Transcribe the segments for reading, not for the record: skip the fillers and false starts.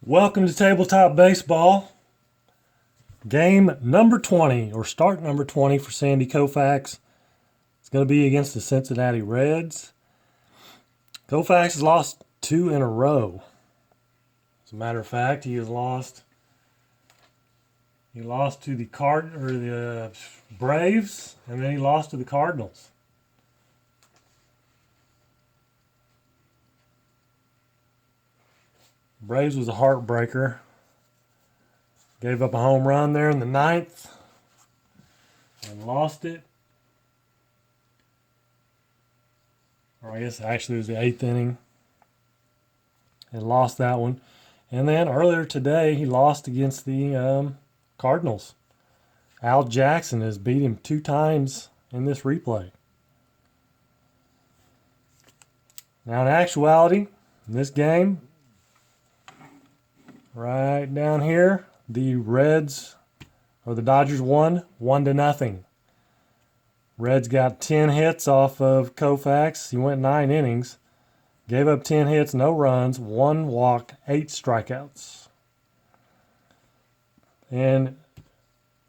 Welcome to Tabletop Baseball. Game number 20, or start number 20 for Sandy Koufax. It's going to be against the Cincinnati Reds. Koufax has lost 2 in a row. As a matter of fact, he lost to the Braves, and then he lost to the Cardinals. Braves was a heartbreaker. Gave up a home run there in the 9th and lost it. Or I guess actually it was the 8th inning and lost that one. And then earlier today he lost against the Cardinals. Al Jackson has beat him 2 times in this replay. Now in actuality, in this game, right down here, the Dodgers won 1-0. Reds got 10 hits off of Koufax. He went 9 innings, gave up 10 hits, no runs, 1 walk, 8 strikeouts. And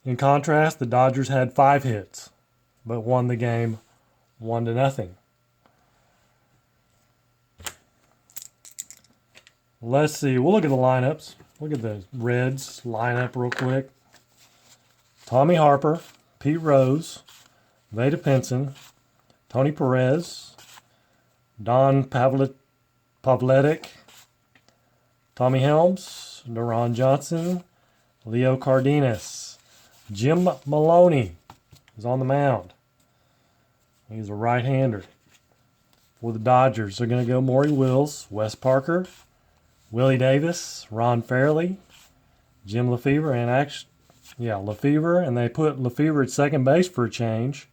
in contrast, the Dodgers had 5 hits, but won the game 1-0. Let's see. We'll look at the lineups. Look at the Reds lineup real quick. Tommy Harper, Pete Rose, Vada Pinson, Tony Perez, Don Pavletic, Tommy Helms, Deron Johnson, Leo Cardenas. Jim Maloney is on the mound. He's a right-hander. For the Dodgers, they're going to go Maury Wills, Wes Parker, Willie Davis, Ron Fairley, Jim Lefevre, Lefevre, and they put Lefevre at second base for a change,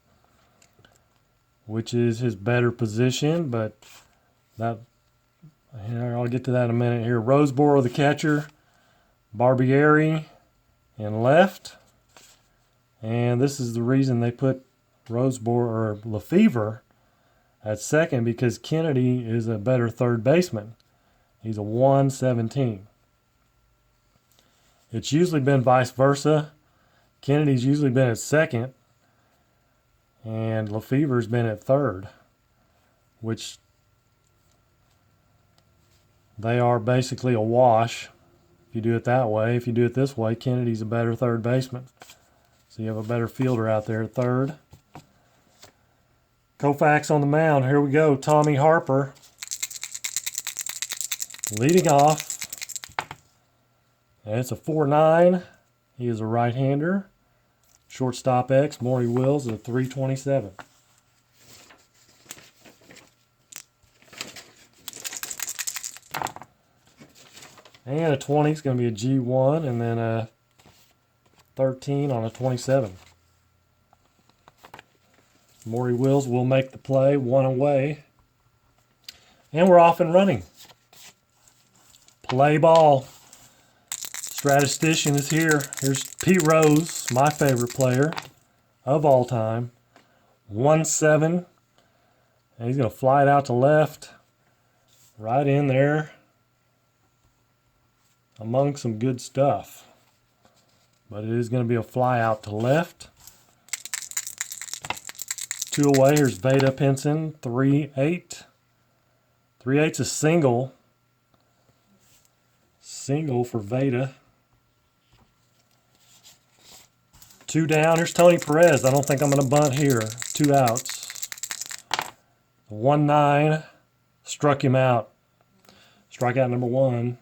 which is his better position, but I'll get to that in a minute here. Roseboro, the catcher, Barbieri in left, and this is the reason they put Lefevre at second, because Kennedy is a better third baseman. He's a 117. It's usually been vice versa. Kennedy's usually been at second, and Lefevre's been at third, which they are basically a wash if you do it that way. If you do it this way, Kennedy's a better third baseman. So you have a better fielder out there at third. Koufax on the mound. Here we go. Tommy Harper leading off, and it's a 4-9. He is a right-hander. Shortstop X, Maury Wills, a 327. And a 20 is going to be a G1, and then a 13 on a 27. Maury Wills will make the play, 1 away. And we're off and running. Play ball. Statistician is here. Here's Pete Rose, my favorite player of all time. 1-7. And he's going to fly it out to left. Right in there. Among some good stuff. But it is going to be a fly out to left. 2 away. Here's Vada Pinson. 3-8. 3-8's a single. Single for Vada. 2 down. Here's Tony Perez. I don't think I'm going to bunt here. 2 outs. 1-9. Struck him out. Strikeout number 1.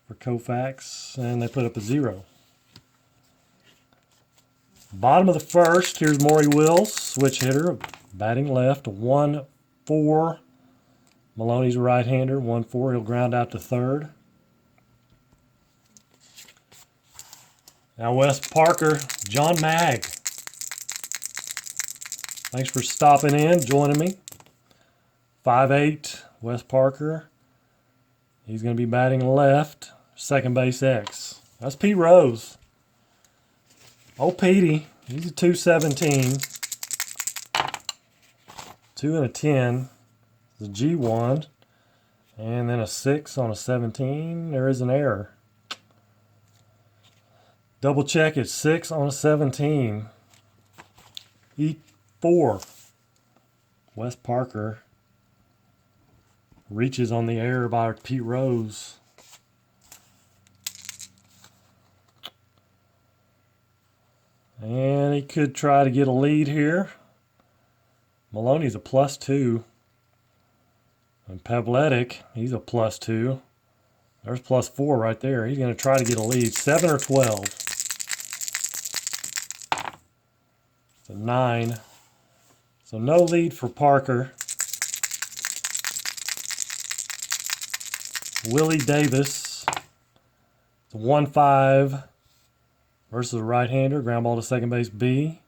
for Koufax, and they put up a 0. Bottom of the first, here's Maury Wills, switch hitter, batting left, 1-4. Maloney's a right-hander, 1-4. He'll ground out to third. Now Wes Parker, John Mag. Thanks for stopping in, joining me. 5'8", Wes Parker. He's going to be batting left, second base X. That's Pete Rose. Old Petey, he's a 217. 2 and a 10. The G1. And then a 6 on a 17. There is an error. Double check it. 6 on a 17. E4. Wes Parker reaches on the error by Pete Rose. And he could try to get a lead here. Maloney's a +2. And Pavletic, he's a +2. There's +4 right there. He's going to try to get a lead. 7 or 12. So 9. So no lead for Parker. Willie Davis. It's a 1-5 versus a right-hander. Ground ball to second base B.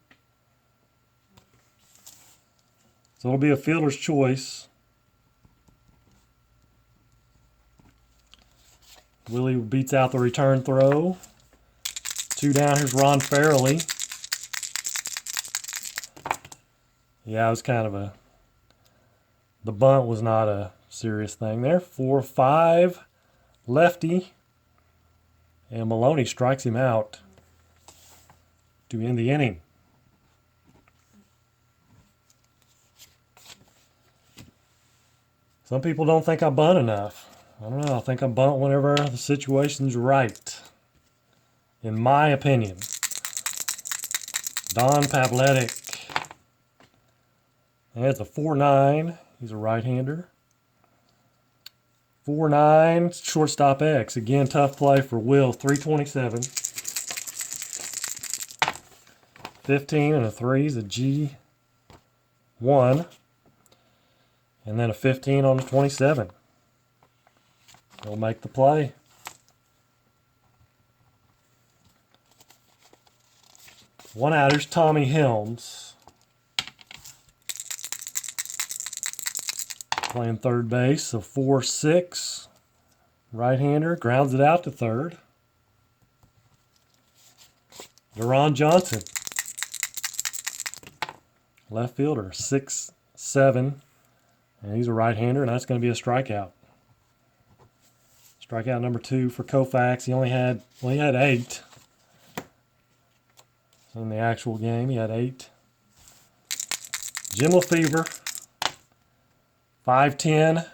So it'll be a fielder's choice. Willie beats out the return throw. 2 down. Here's Ron Farrelly. Yeah, it was kind of the bunt was not a serious thing there. 4-5, lefty. And Maloney strikes him out to end the inning. Some people don't think I bunt enough. I don't know. I think I bunt whenever the situation's right. In my opinion. Don Pavletic. And it's a 4-9. He's a right-hander. 4-9. Shortstop X. Again, tough play for Will. 327. 15 and a 3 is a G1. And then a 15 on the 27. He'll make the play. One out. Here's Tommy Helms. Playing third base. A 4-6. Right-hander. Grounds it out to third. Deron Johnson. Left fielder. 6-7. And he's a right-hander, and that's going to be a strikeout. Strikeout number 2 for Koufax. He had 8. In the actual game, he had 8. Jim Lefevre, 5'10",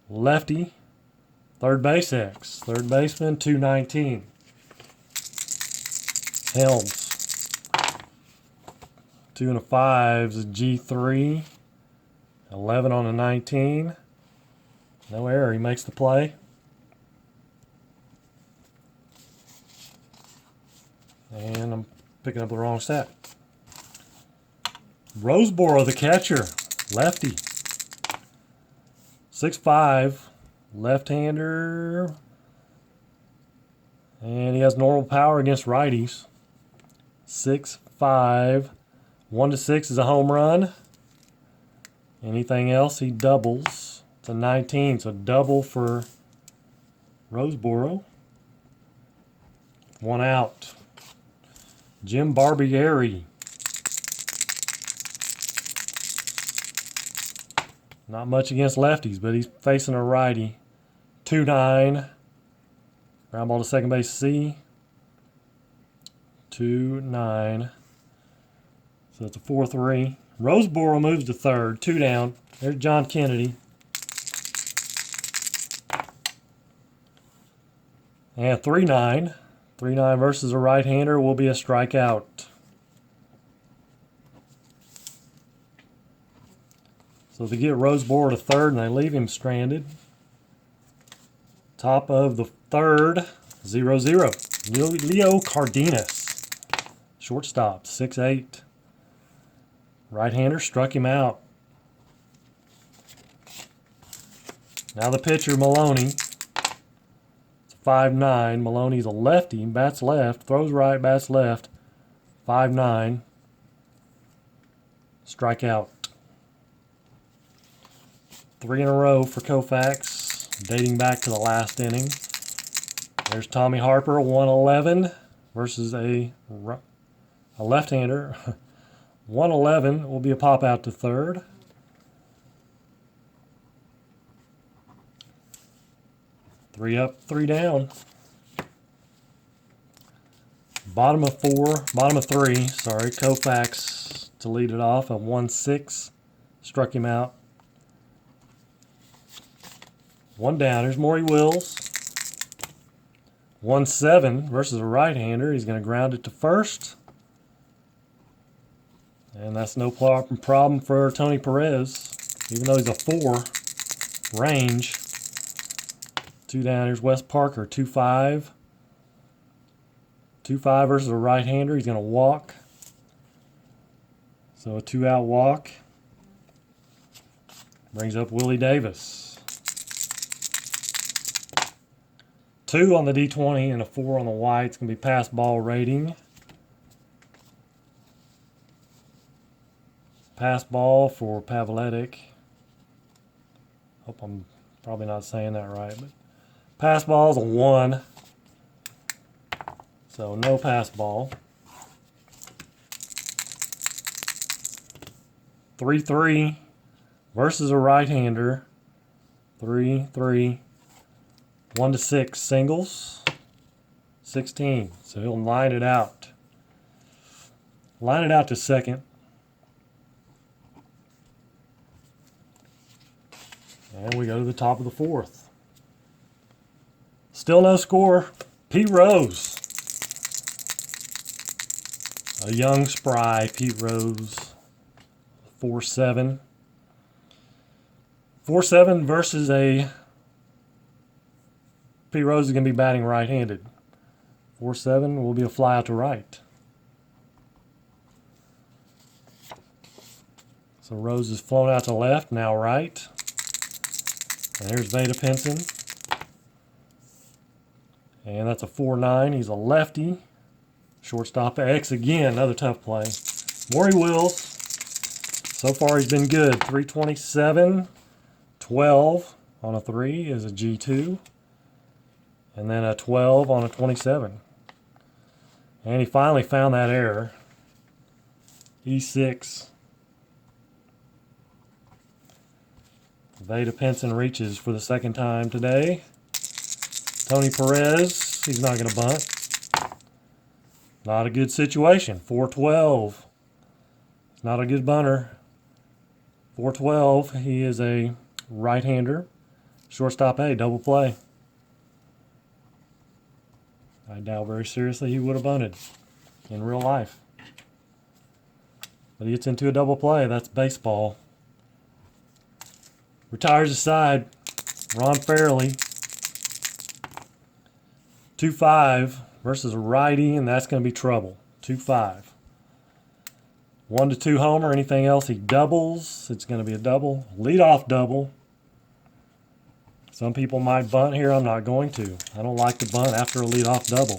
lefty, third base X. Third baseman, 219. Helms, 2 and a 5 is a G3. 11 on a 19. No error. He makes the play. And I'm picking up the wrong stat. Roseboro, the catcher. Lefty. 6'5". Left-hander. And he has normal power against righties. 6'5". 1-6 is a home run. Anything else, he doubles. It's a 19, so double for Roseboro. 1 out. Jim Barbieri. Not much against lefties, but he's facing a righty. 2-9. Ground ball to second base C. 2-9. So it's a 4-3. Roseboro moves to third. 2 down. There's John Kennedy. And 3-9. 3-9 versus a right-hander will be a strikeout. So they get Roseboro to third and they leave him stranded. Top of the third, 0-0. Leo Cardenas, shortstop, 6'8". Right-hander, struck him out. Now the pitcher, Maloney. It's 5'9". Maloney's a lefty, bats left, throws right, bats left. 5'9". Strikeout. 3 in a row for Koufax, dating back to the last inning. There's Tommy Harper, 111 versus a left-hander. 111 will be a pop out to third. Three up, 3 down. Bottom of 3, sorry. Koufax to lead it off, a 1-6. Struck him out. 1 down. Here's Maury Wills. 1-7 versus a right-hander. He's going to ground it to first. And that's no problem for Tony Perez, even though he's a 4 range. 2 down. Here's Wes Parker, 2-5. 2-5 versus a right-hander. He's going to walk. So a 2-out walk. Brings up Willie Davis. 2 on the D20 and a 4 on the white. It's going to be pass ball rating. Pass ball for Pavletic. Hope I'm probably not saying that right, but pass ball is a 1. So no pass ball. 3-3 versus a right-hander. 3-3. 1-6 singles. 16. So he'll line it out. Line it out to second. And we go to the top of the 4th. Still no score. Pete Rose. A young, spry Pete Rose. 4-7. 4-7 versus a... Pete Rose is going to be batting right-handed. 4-7 will be a fly out to right. So Rose is flown out to left, now right. And here's Veda Pinson. And that's a 4-9. He's a lefty. Shortstop X again, another tough play. Maury Wills. So far he's been good. 327. 12 on a 3 is a G2. And then a 12 on a 27. And he finally found that error. E6. Veda Pinson reaches for the second time today. Tony Perez, he's not going to bunt. Not a good situation. 4-12. It's not a good bunter. 4-12. He is a right-hander. Shortstop A, double play. I doubt very seriously he would have bunted in real life. But he gets into a double play. That's baseball. Retires aside. Ron Fairley. 2-5 versus a righty, and that's going to be trouble. 2-5. 1-2 homer. Anything else he doubles, it's going to be a double. Leadoff double. Some people might bunt here. I'm not going to. I don't like to bunt after a leadoff double.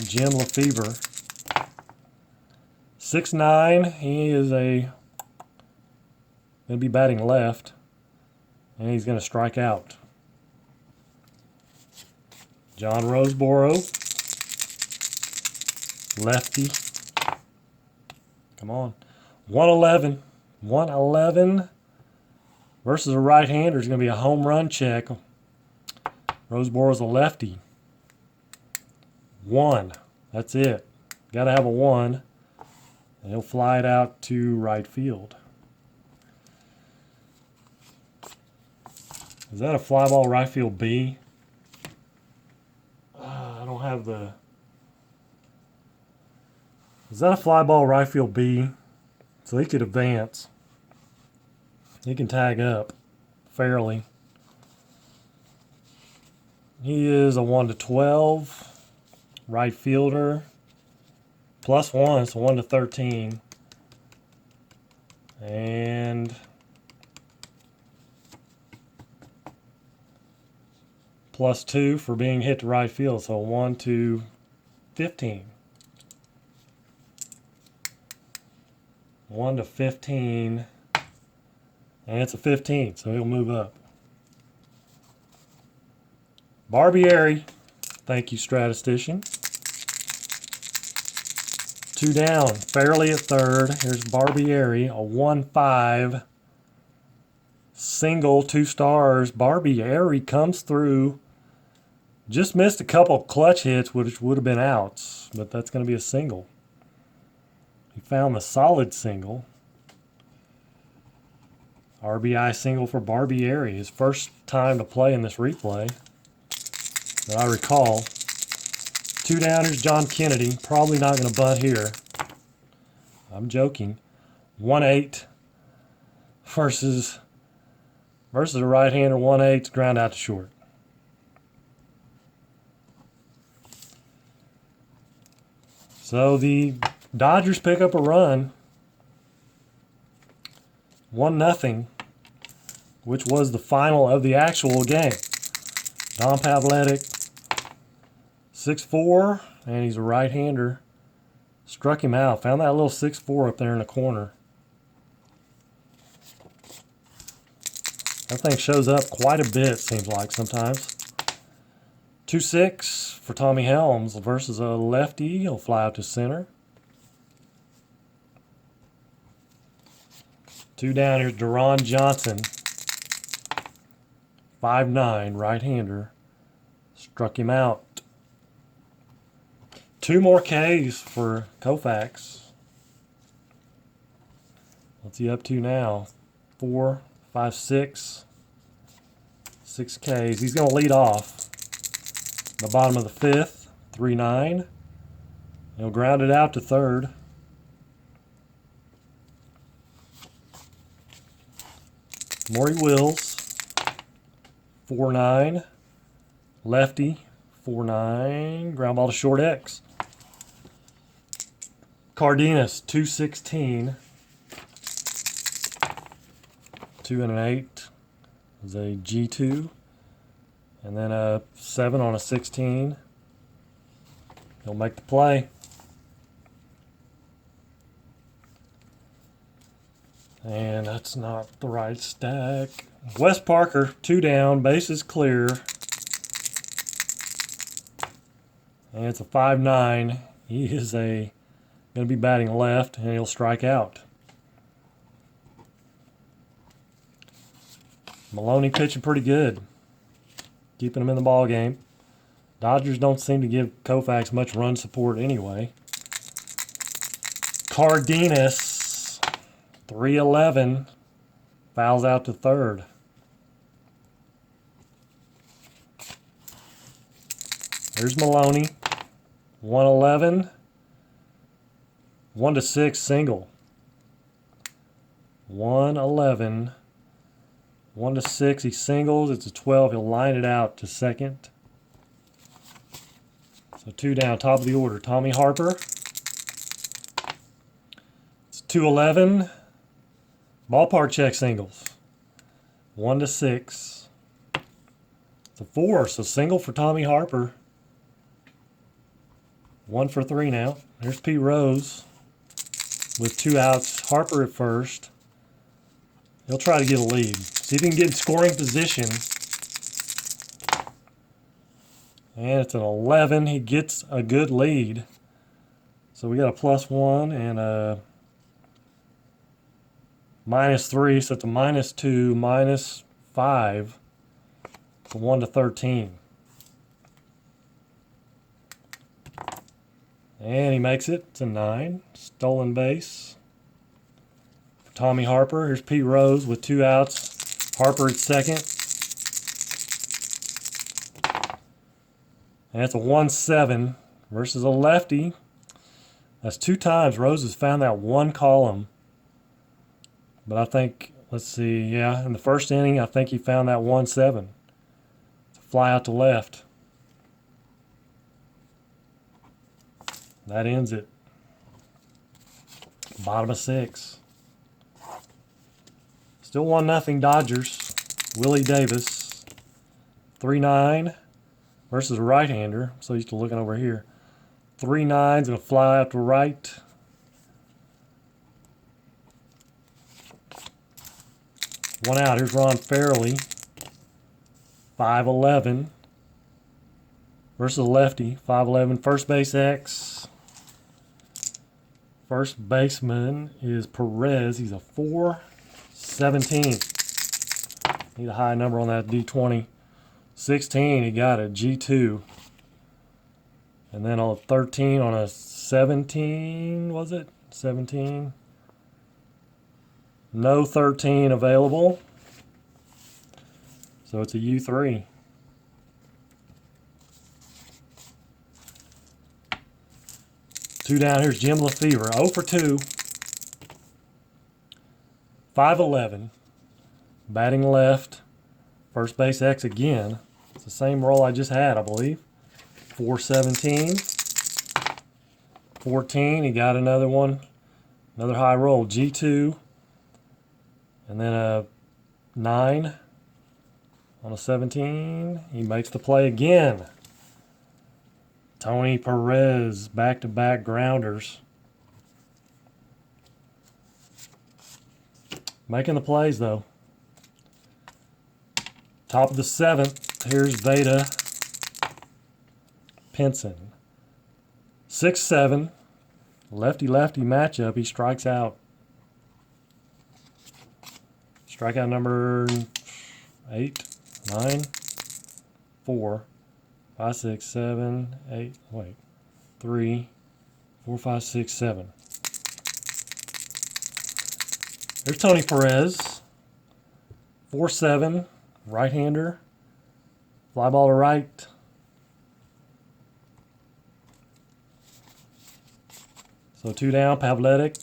Jim Lefevre. 6'9". He is going to be batting left. And he's going to strike out. John Roseboro. Lefty. Come on. 111. 111 versus a right-hander is going to be a home run check. Roseboro's a lefty. 1. That's it. Got to have a 1. And he'll fly it out to right field. Is that a fly ball right field B? I don't have the... Is that a fly ball right field B? So he could advance. He can tag up fairly. He is a 1-12 right fielder. +1, so 1-13. And +2 for being hit to right field, so 1-15. 1-15. And it's a 15, so he'll move up. Barbieri. Thank you, Statistician. 2 down, fairly at third. Here's Barbieri, a 1-5 single, 2 stars. Barbieri comes through. Just missed a couple clutch hits, which would have been outs, but that's going to be a single. He found the solid single. RBI single for Barbieri. His first time to play in this replay that I recall. 2 downers, John Kennedy. Probably not going to bunt here. I'm joking. 1-8 versus a right-hander. 1-8, ground out to short. So the Dodgers pick up a run. 1-0, which was the final of the actual game. Don Pavletic, 6'4", and he's a right-hander. Struck him out. Found that little 6'4" up there in the corner. That thing shows up quite a bit, seems like sometimes. 2-6 for Tommy Helms versus a lefty. He'll fly out to center. 2 down. Here's Deron Johnson. 5'9", right-hander. Struck him out. 2 more Ks for Koufax. What's he up to now? 4, 5, 6. 6 Ks. He's going to lead off. The bottom of the 5th. 3-9. He'll ground it out to third. Maury Wills. 4-9. Lefty. 4-9. Ground ball to short X. Cardenas, 2-16. 2 and an 8 is a G2. And then a 7 on a 16. He'll make the play. And that's not the right stack. Wes Parker, 2 down, bases clear. And it's a 5-9. He is going to be batting left, and he'll strike out. Maloney pitching pretty good, keeping him in the ball game. Dodgers don't seem to give Koufax much run support anyway. Cardenas, 3-11, fouls out to third. There's Maloney, 1-11, 1-6 single. 1-11, 1-6. He singles. It's a 12. He'll line it out to second. So 2 down, top of the order. Tommy Harper. It's 2-11. Ballpark check singles. 1-6. It's a 4. So single for Tommy Harper. 1 for 3 now. There's P. Rose with 2 outs. Harper at first. He'll try to get a lead. See if he can get in scoring position. And it's an 11. He gets a good lead. So we got a +1 and a -3. So it's a -2, -5. It's a 1-13. And he makes it. It's a 9. Stolen base. For Tommy Harper. Here's Pete Rose with 2 outs. Harper at second. And it's a 1-7 versus a lefty. That's 2 times Rose has found that one column. But I think, let's see, yeah, in the first inning, I think he found that 1-7. It's a fly out to left. That ends it. Bottom of 6. Still 1-0 Dodgers. Willie Davis. 3-9 versus a right-hander. So used to looking over here. 3 9s and a fly out to right. One out. Here's Ron Fairley. 5'11 versus a lefty. 5'11. First base X. First baseman is Perez. He's a 417. Need a high number on that D20. 16, he got a G2. And then on a 13 on a 17, was it? 17. No 13 available. So it's a U3. Two down. Here's Jim Lefevre. 0 for 2. 5'11. Batting left. First base X again. It's the same roll I just had, I believe. 417. 14. He got another one. Another high roll. G2. And then a 9 on a 17. He makes the play again. Tony Perez, back-to-back grounders. Making the plays, though. Top of the 7th, here's Veda Pinson. 6-7, lefty-lefty matchup. He strikes out. Strikeout number 8, 9, 4, 5, 6, 7, 8, 3, 4, 5, 6, 7. There's Tony Perez. 4-7, right-hander. Fly ball to right. So 2 down, Pavletic.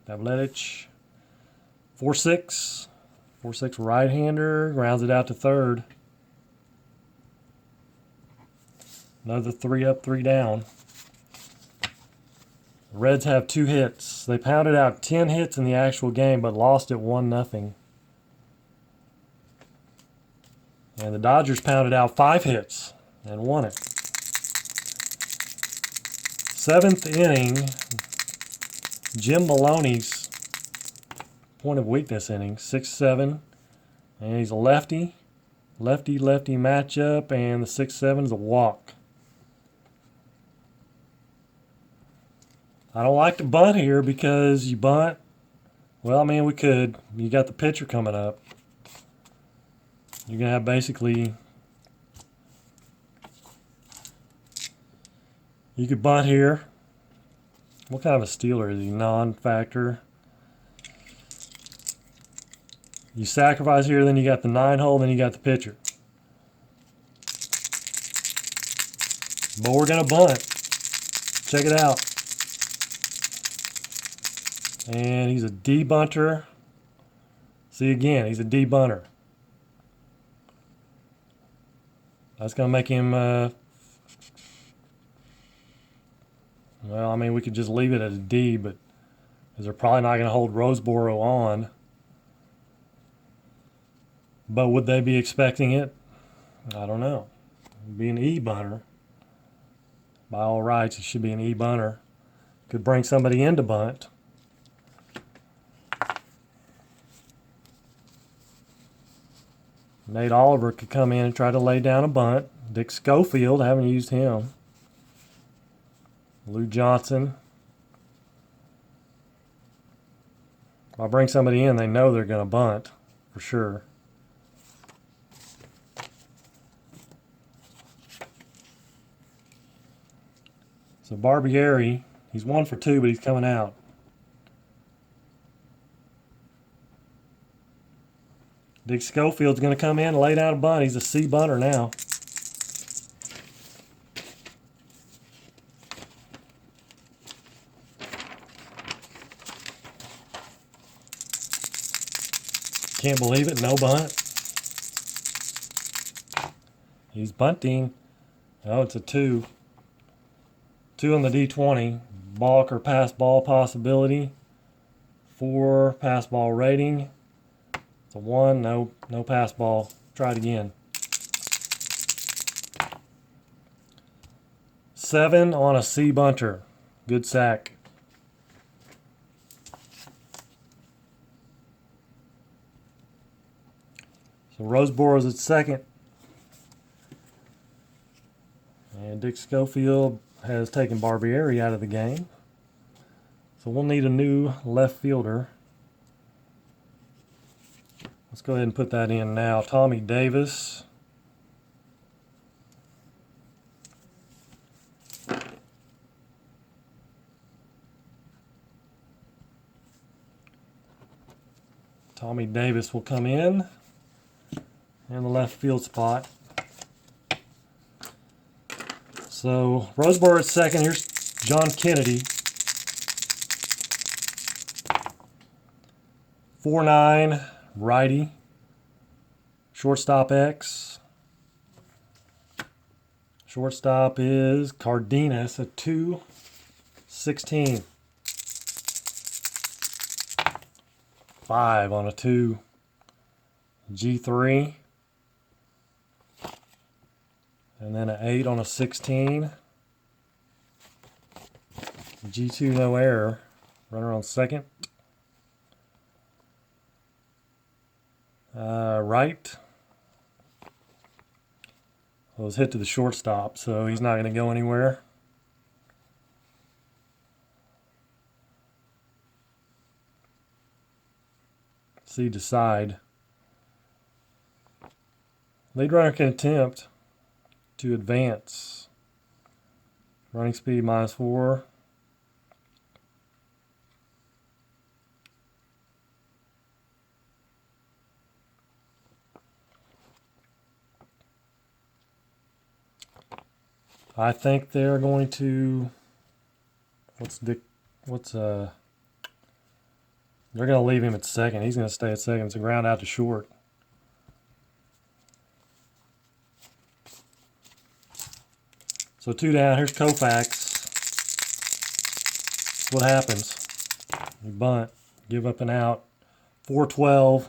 4-6. 4-6 right-hander. Grounds it out to third. Another 3 up, 3 down. The Reds have 2 hits. They pounded out 10 hits in the actual game, but lost it 1-0. And the Dodgers pounded out 5 hits and won it. 7th inning, Jim Maloney's point of weakness inning, 6-7. And he's a lefty. Lefty-lefty matchup, and the 6-7 is a walk. I don't like to bunt here because you bunt. Well, I mean, we could. You got the pitcher coming up. You're going to have basically. You could bunt here. What kind of a stealer is he? Non-factor. You sacrifice here, then you got the 9-hole, then you got the pitcher. But we're going to bunt. Check it out. And he's a debunter. See again, he's a debunter. That's going to make him, well, I mean, we could just leave it at a D, but because they're probably not going to hold Roseboro on. But would they be expecting it? I don't know. It'd be an E-bunter. By all rights, it should be an E-bunter. Could bring somebody in to bunt. Nate Oliver could come in and try to lay down a bunt. Dick Schofield, I haven't used him. Lou Johnson. If I bring somebody in, they know they're going to bunt, for sure. So Barbieri, he's 1 for 2, but he's coming out. Dick Schofield's going to come in and lay down a bunt. He's a C bunter now. Can't believe it, no bunt. He's bunting. Oh, it's a 2. 2 on the D20. Balk or pass ball possibility. 4 pass ball rating. It's a 1. No pass ball. Try it again. 7 on a C bunter. Good sack. So Roseborough's at second. And Dick Schofield has taken Barbieri out of the game. So we'll need a new left fielder. Let's go ahead and put that in now. Tommy Davis. Tommy Davis will come in the left field spot. So Roseboro at second. Here's John Kennedy. 4'9", righty. Shortstop X. Shortstop is Cardenas at 2'16". 5 on a 2. G3. And then an 8 on a 16. G2, no error. Runner on second. Right. Well, it was hit to the shortstop, so he's not going to go anywhere. See, decide. Lead runner can attempt to advance. Running speed -4. I think they're going to. They're going to leave him at second. He's going to stay at second. It's a ground out to short. So 2 down. Here's Koufax. What happens? You bunt. Give up an out. 4-12.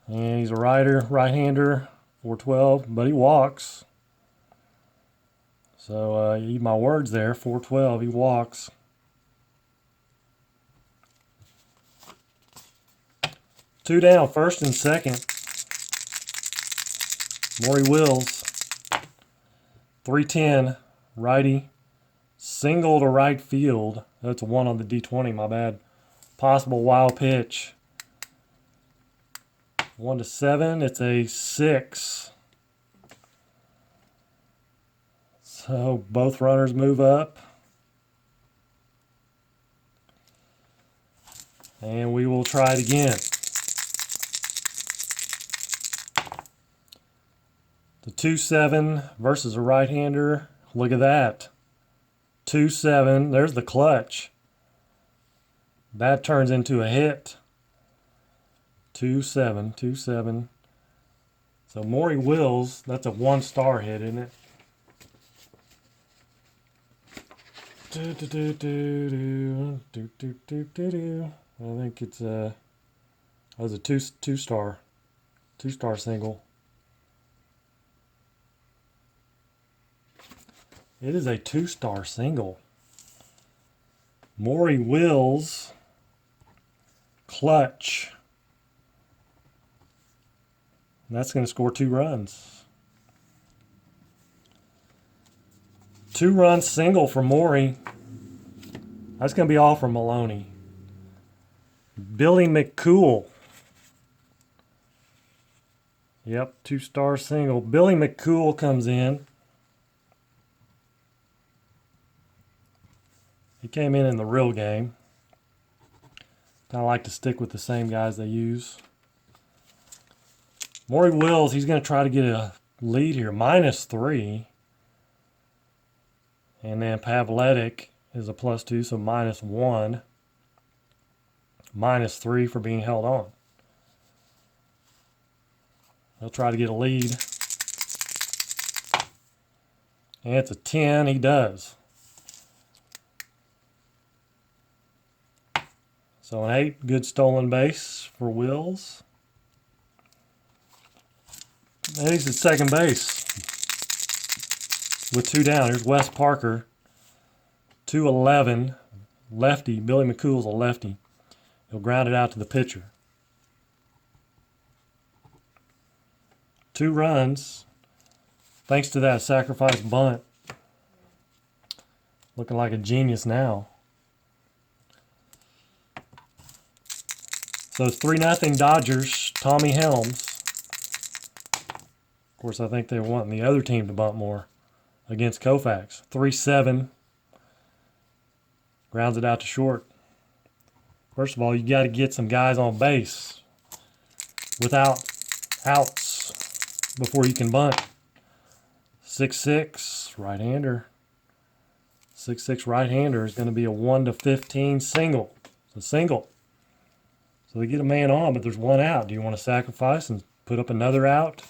And he's a right-hander. 4-12. But he walks. So you eat my words there. 4-12. He walks. Two down, first and second. Maury Wills. 3-10, righty. Single to right field. That's a 1 on the D20, my bad. Possible wild pitch. 1-7, it's a 6. So both runners move up. And we will try it again. The 2-7 versus a right-hander. Look at that. 2-7. There's the clutch. That turns into a hit. 2-7. 2-7. So Maury Wills, that's a 1-star hit, isn't it? I think it's that was a two-star single. It is a 2-star single. Maury Wills, clutch. And that's going to score 2 runs. 2-run single for Maury. That's going to be all for Maloney. Billy McCool. Yep, 2-star single. Billy McCool comes in. He came in the real game. Kind of like to stick with the same guys they use. Maury Wills, he's going to try to get a lead here. -3. And then Pavletic is a +2, so -1. -3 for being held on. He'll try to get a lead. And it's a 10. He does. So an 8. Good stolen base for Wills. And he's at second base with 2 down. Here's Wes Parker. 2-11. Lefty. Billy McCool's a lefty. He'll ground it out to the pitcher. 2 runs. Thanks to that sacrifice bunt. Looking like a genius now. So it's 3-0 Dodgers. Tommy Helms. Of course, I think they're wanting the other team to bunt more against Koufax. 3-7. Grounds it out to short. First of all, you got to get some guys on base without outs before you can bunt. 6-6, right-hander. 6-6 right-hander is going to be a 1-15 single. It's a single. So they get a man on, but there's 1 out. Do you want to sacrifice and put up another out?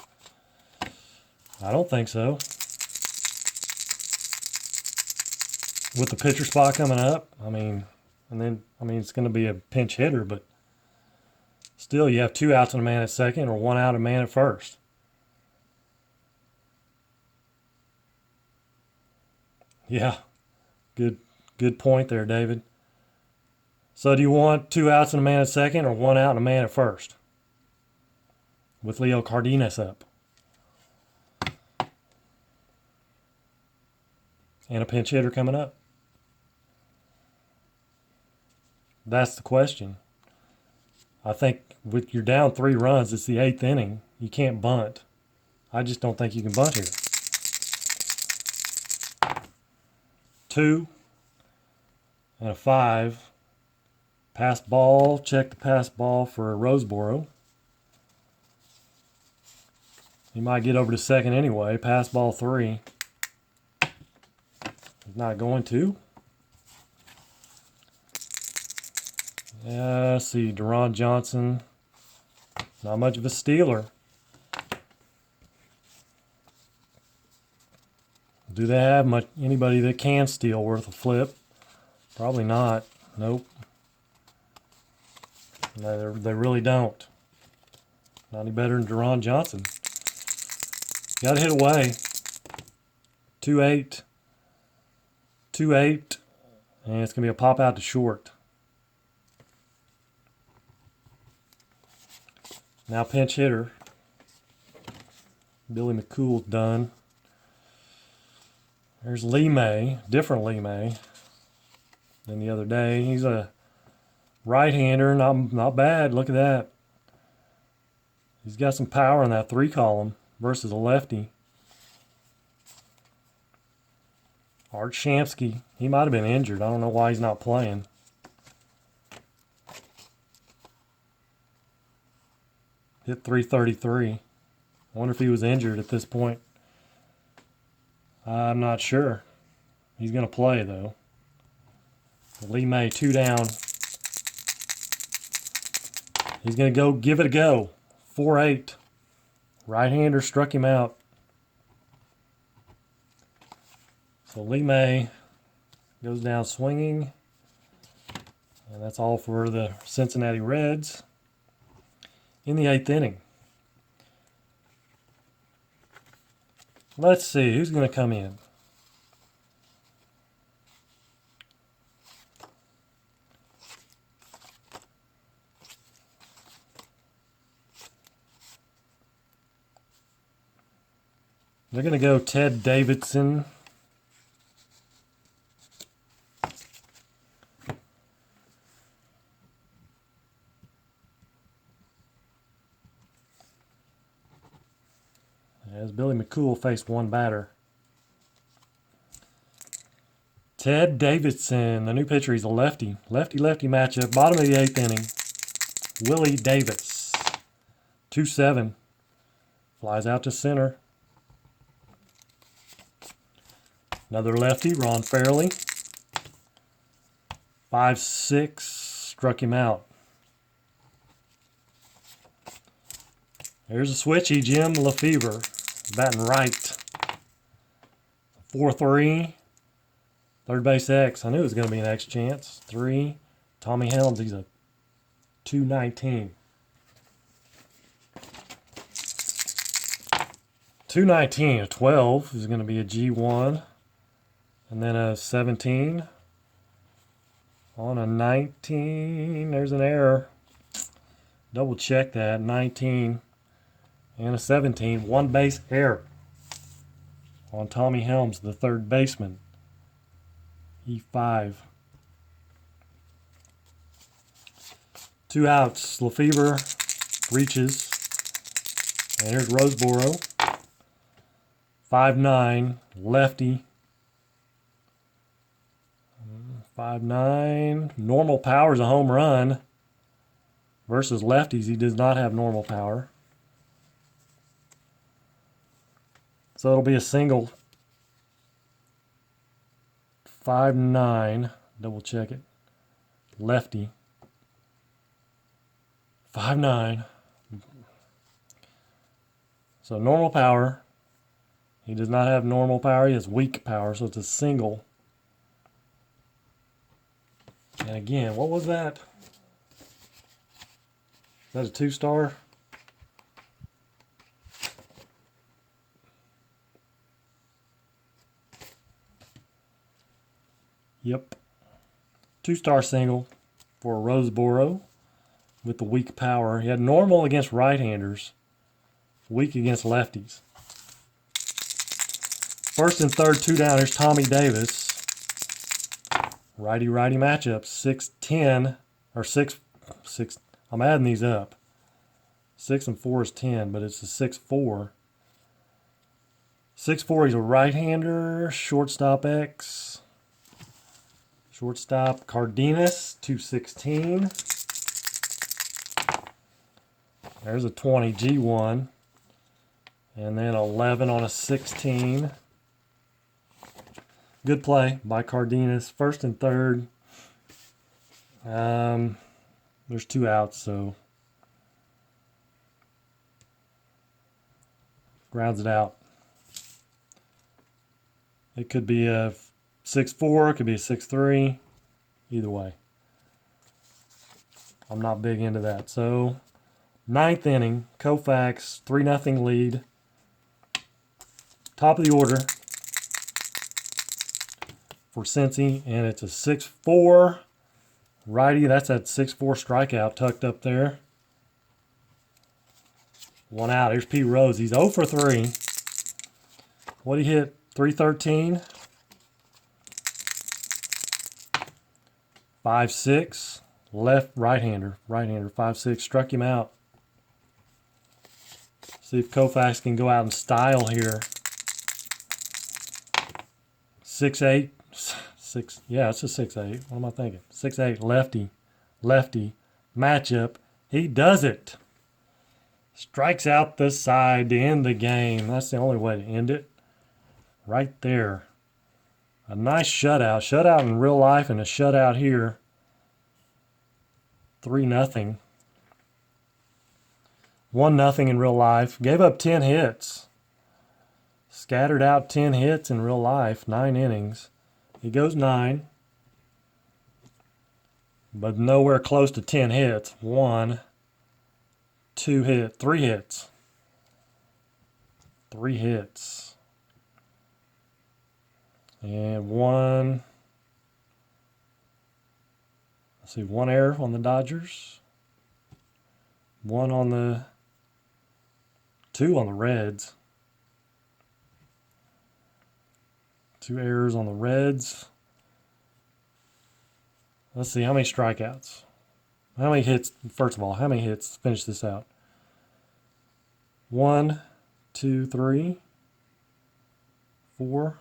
I don't think so. With the pitcher spot coming up, it's going to be a pinch hitter, but still you have 2 outs and a man at second or 1 out and a man at first. Yeah, good point there, David. So do you want 2 outs and a man at second or 1 out and a man at first? With Leo Cardenas up. And a pinch hitter coming up. That's the question. I think with you're down 3 runs, it's the 8th inning. You can't bunt. I just don't think you can bunt here. 2 and a 5. Pass ball. Check the pass ball for Roseboro. He might get over to second anyway. Pass ball 3. He's not going to. Yeah, let's see. Deron Johnson. Not much of a stealer. Do they have anybody that can steal worth a flip? Probably not. Nope. No, they really don't. Not any better than Deron Johnson. Got to hit away. 2-8. 2-8. And it's going to be a pop out to short. Now pinch hitter. Billy McCool's done. There's Lee May. Different Lee May than the other day. He's a right-hander. Not bad. Look at that. He's got some power in that 3 column versus a lefty. Art Shamsky. He might have been injured. I don't know why he's not playing. Hit 333. I wonder if he was injured at this point. I'm not sure. He's going to play, though. Lee May, 2 down. He's going to go give it a go. 4-8. Right-hander struck him out. So Lee May goes down swinging. And that's all for the Cincinnati Reds in the 8th inning. Let's see who's going to come in. They're going to go Ted Davidson. As Billy McCool faced 1 batter. Ted Davidson, the new pitcher, he's a lefty. Lefty-lefty matchup. Bottom of the 8th inning. Willie Davis. 2-7. Flies out to center. Another lefty, Ron Fairley. 5-6. Struck him out. There's a switchy, Jim Lefevre. Batting right. 4-3. Third base X. I knew it was going to be an X chance. 3. Tommy Helms. He's a 219. 219. A 12 is going to be a G1. And then a 17. On a 19. There's an error. Double check that. 19. And a 17. One base error on Tommy Helms, the third baseman. E5. 2 outs. Lefebvre reaches. And here's Roseboro. 5-9. Lefty. 5-9. Normal power is a home run. Versus lefties, he does not have normal power. So it'll be a single. 5-9. Double check it. Lefty. 5-9. So normal power. He does not have normal power. He has weak power, so it's a single. And again, what was that? Is that a 2-star? Yep. 2-star single for Roseboro with the weak power. He had normal against right-handers, weak against lefties. First and third, 2-downers, Tommy Davis. Righty-righty matchup, 6-10, or 6, I'm adding these up. 6 and 4 is 10, but it's a 6-4. 6-4, he's a right-hander, shortstop X. Shortstop Cardenas, 216. There's a 20, G1. And then 11 on a 16. Good play by Cardenas. First and third. There's 2 outs, so grounds it out. It could be a 6-4, it could be a 6-3. Either way. I'm not big into that. So, 9th inning, Koufax, 3-0 lead. Top of the order for Cincy, and it's a 6-4 righty. That's that 6-4 strikeout tucked up there. 1 out. Here's Pete Rose. He's 0 for 3. What he hit? 313. 5-6. Right-hander. 5-6. Struck him out. See if Koufax can go out in style here. 6-8. 6. Yeah, it's a 6-8. What am I thinking? 6-8. Lefty. Matchup. He does it. Strikes out the side to end the game. That's the only way to end it. Right there. A nice shutout. Shutout in real life and a shutout here. 3-0. 1-0 in real life. Gave up 10 hits. Scattered out 10 hits in real life. 9 innings. He goes 9. But nowhere close to 10 hits. 1, 2 hits. 3 hits. 3 hits. And 1. Let's see, 1 error on the Dodgers. 1 on the... 2 on the Reds. 2 errors on the Reds. Let's see, how many strikeouts? How many hits? First of all, how many hits? Finish this out. 1, 2, 3, 4,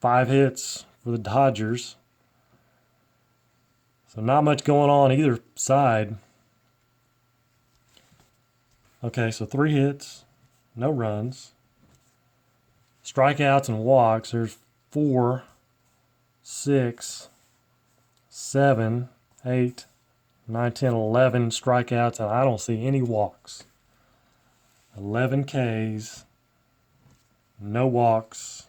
5 hits for the Dodgers. So not much going on either side. Okay, so 3 hits, no runs. Strikeouts and walks, there's 4, 6, 7, 8, 9, 10, 11 strikeouts, and I don't see any walks. 11 Ks, no walks,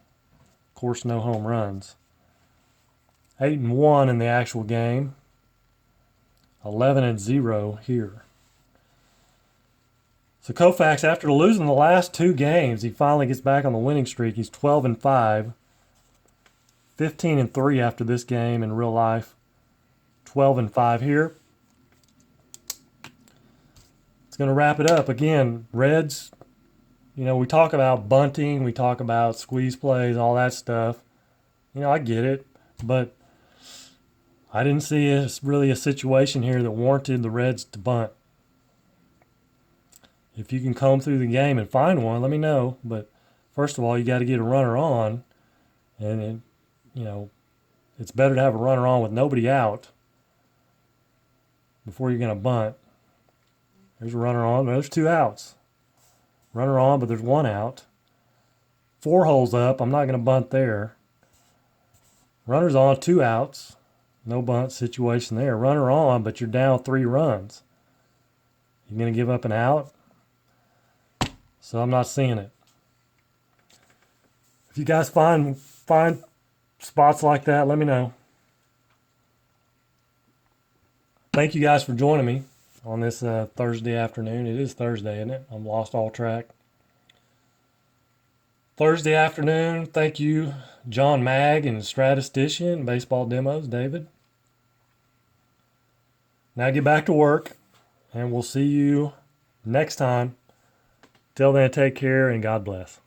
of course, no home runs. 8-1 in the actual game. 11-0 here. So Koufax, after losing the last 2 games, he finally gets back on the winning streak. He's 12-5, 15-3 after this game in real life. 12-5 here. It's going to wrap it up. Again, Reds, you know, we talk about bunting, we talk about squeeze plays, all that stuff. You know, I get it, but I didn't see really a situation here that warranted the Reds to bunt. If you can comb through the game and find one, let me know. But first of all, you got to get a runner on, and you know, it's better to have a runner on with nobody out before you're going to bunt. There's a runner on, but there's 2 outs. Runner on, but there's 1 out. 4 holes up. I'm not going to bunt there. Runner's on, 2 outs. No bunt situation there. Runner on, but you're down 3 runs. You're going to give up an out? So I'm not seeing it. If you guys find spots like that, let me know. Thank you guys for joining me on this Thursday afternoon. It is Thursday, isn't it? I'm lost all track. Thursday afternoon. Thank you, John Mag and Strat-o-matic, Baseball Demos, David. Now get back to work, and we'll see you next time. Till then, take care and God bless.